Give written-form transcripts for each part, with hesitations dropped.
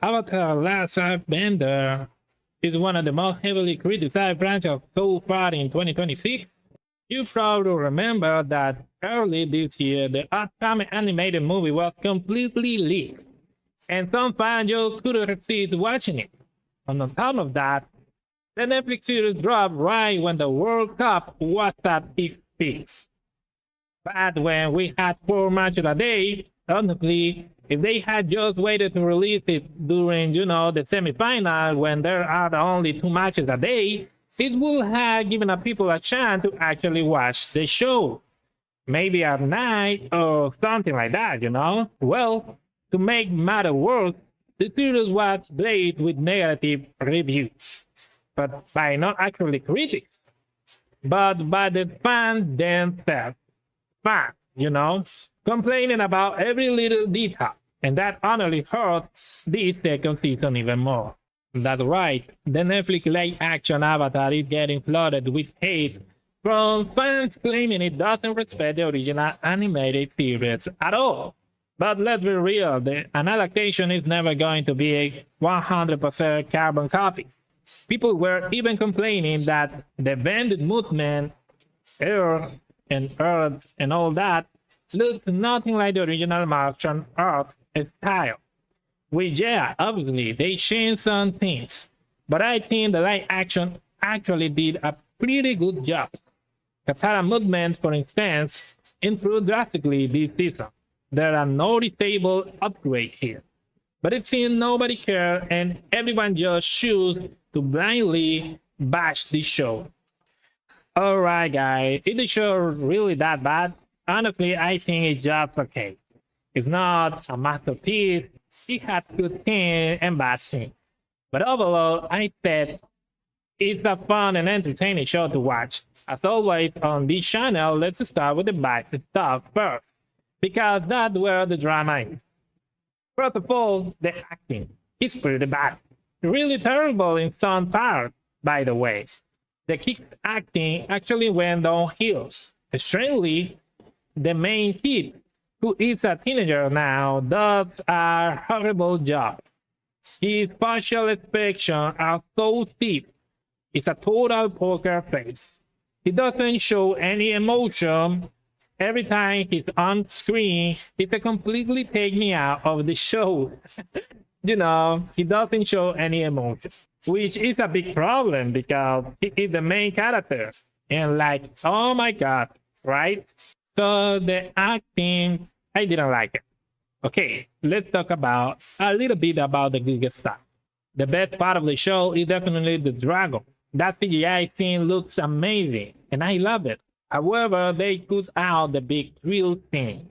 Avatar Last Airbender is one of the most heavily criticized franchises so far in 2026. You probably remember that early this year, the upcoming animated movie was completely leaked, and some fans just couldn't resist watching it. And on top of that, the Netflix series dropped right when the World Cup was at its peak. But when we had 4 matches a day, honestly, if they had just waited to release it during, the semifinal when there are only 2 matches a day, it would have given people a chance to actually watch the show. Maybe at night or something like that. Well, to make matter worse, the series was played with negative reviews, but by not actually critics, but by the fans themselves. Fans, complaining about every little detail, and that honestly hurts this second season even more. That's right, the Netflix live-action Avatar is getting flooded with hate from fans claiming it doesn't respect the original animated series at all. But let's be real, an adaptation is never going to be a 100% carbon copy. People were even complaining that the bended movement, air and earth and all that looks nothing like the original Martian art style. Which, yeah, obviously they changed some things, but I think the live action actually did a pretty good job. Katara movements, for instance, improved drastically this season. There are noticeable upgrades here, but it seems nobody cares and everyone just chooses to blindly bash the show. Alright guys, is the show really that bad? Honestly, I think it's just okay. It's not a masterpiece, it has good things and bad things. But overall, I said it's a fun and entertaining show to watch. As always on this channel, let's start with the bad stuff first, because that's where the drama is. First of all, the acting is pretty bad. Really terrible in some parts, by the way. The Geek acting actually went downhill. Strangely, the main kid, who is a teenager now, does a horrible job. His facial expressions are so steep. It's a total poker face. He doesn't show any emotion. Every time he's on screen, it's a completely take me out of the show. He doesn't show any emotion, which is a big problem because he is the main character. And like, oh my god, right? So the acting, I didn't like it. Okay, let's talk about a little bit about the good stuff. The best part of the show is definitely the dragon. That CGI scene looks amazing, and I love it. However, they cut out the big drill thing.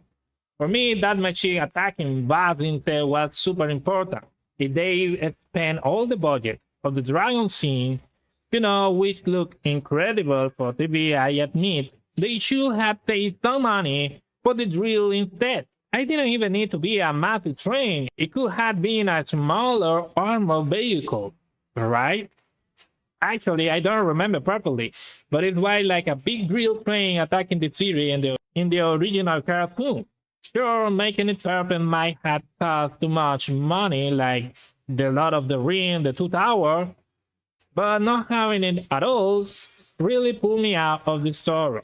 For me, that machine attacking Vaz instead was super important. If they spend all the budget of the dragon scene, which look incredible for TV, I admit, they should have paid some money for the drill instead. I didn't even need to be a massive train. It could have been a smaller armored vehicle, right? Actually, I don't remember properly, but it was like a big drill train attacking the city in the original cartoon. Sure, making it happen might have cost too much money, like the Lord of the Ring, the Two Tower, but not having it at all really pulled me out of the story.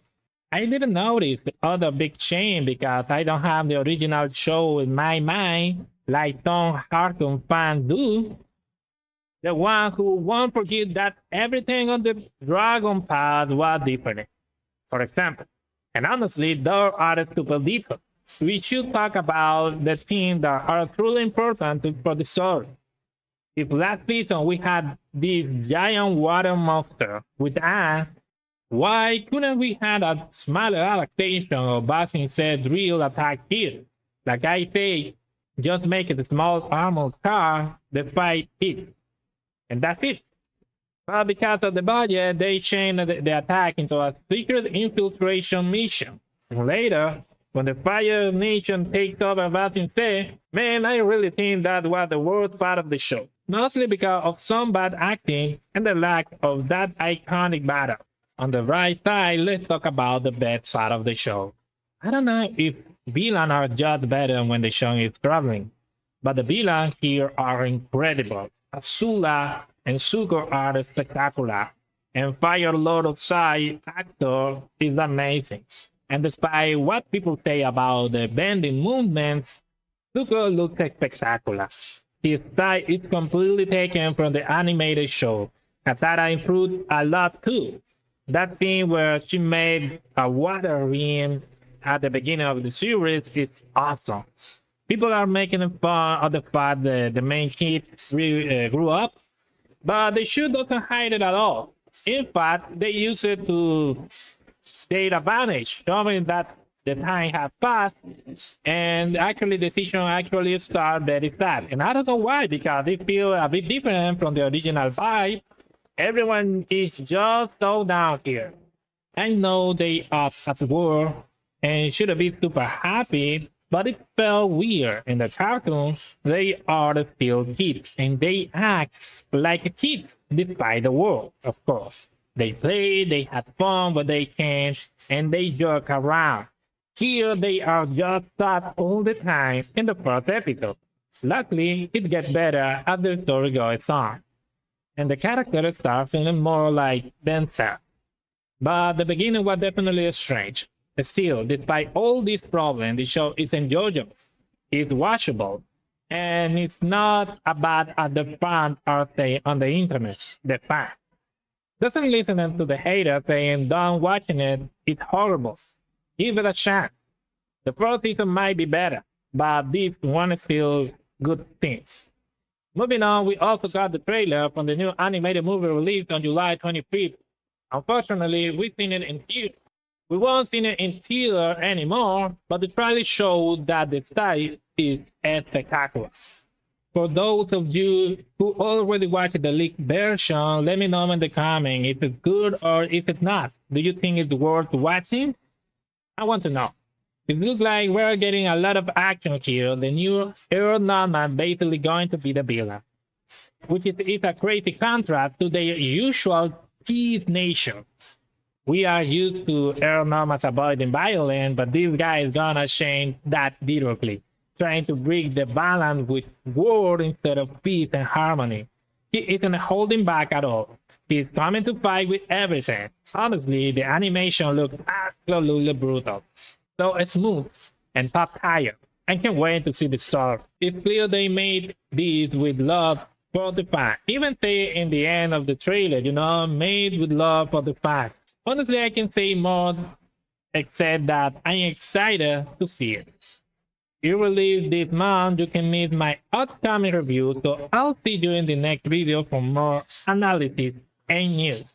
I didn't notice the other big change because I don't have the original show in my mind, like some cartoon fans do. The one who won't forget that everything on the dragon path was different. For example, and honestly, there are stupid details. We should talk about the things that are truly important for the story. If last season we had this giant water monster with Aang, why couldn't we have a smaller adaptation of Basin said real attack here? Like I say, just make it a small armored car that fight it. And that's it. But because of the budget, they changed the attack into a secret infiltration mission. And later, when the Fire Nation takes over Basin said, man, I really think that was the worst part of the show. Mostly because of some bad acting and the lack of that iconic battle. On the right side, let's talk about the best part of the show. I don't know if villains are just better when the show is traveling. but the villains here are incredible. Azula and Zuko are spectacular, and Fire Lord of Sai actor is amazing. And despite what people say about the bending movements, Zuko looks spectacular. His style is completely taken from the animated show. Katara improved a lot too. That scene where she made a water rim at the beginning of the series is awesome. People are making fun of the fact that the main kid grew up, but the show doesn't hide it at all. In fact, they use it to their advantage, showing that the time has passed and actually the season actually started very sad. And I don't know why, because it feels a bit different from the original vibe. Everyone is just so down here. I know they are at war and should be super happy, but it felt weird. In the cartoon, they are still kids and they act like kids despite the war, of course. They play, they have fun, but they can't, and they joke around. Here, they are just sad all the time in the first episode. Luckily, it gets better as the story goes on, and the characters start feeling more like themselves. But the beginning was definitely strange. Still, despite all these problems, the show is enjoyable, it's watchable, and it's not as bad as the fans are saying on the internet. The fans doesn't listen to the haters saying don't watching it, it's horrible. Give it a chance. The first season might be better, but this one is still good things. Moving on, we also got the trailer from the new animated movie released on July 25th. Unfortunately, we've seen it in theater. We won't see it in theater anymore, but the trailer showed that the style is spectacular. For those of you who already watched the leaked version, let me know in the comments if it's good or if it's not. Do you think it's worth watching? I want to know. It looks like we're getting a lot of action here. The new Air Nomad basically going to be the villain, which is a crazy contrast to their usual peace nations. We are used to Air Nomads avoiding violence, but this guy is gonna change that directly, trying to break the balance with war instead of peace and harmony. He isn't holding back at all. He's coming to fight with everything. Honestly, the animation looks absolutely brutal. So smooth and top tier. I can't wait to see the story. It's clear they made this with love for the fans. Even say in the end of the trailer, made with love for the fans. Honestly, I can say more except that I'm excited to see it. It released this month. You can miss my upcoming review, so I'll see you in the next video for more analysis and news.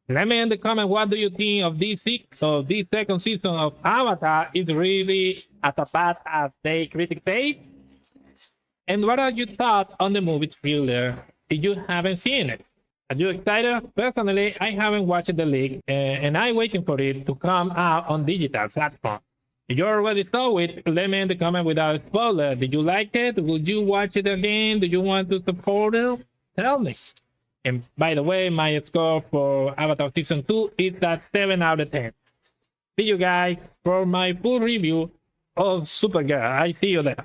Let me in the comment what do you think of this second season of Avatar is really as bad as they critics say? And what are your thoughts on the movie trailer if you haven't seen it? Are you excited? Personally, I haven't watched the leak and I'm waiting for it to come out on digital platform. If you already saw it, let me in the comment without spoiler. Did you like it? Would you watch it again? Do you want to support it? Tell me. And by the way, my score for Avatar Season 2 is at 7 out of 10. See you guys for my full review of Supergirl. I see you there.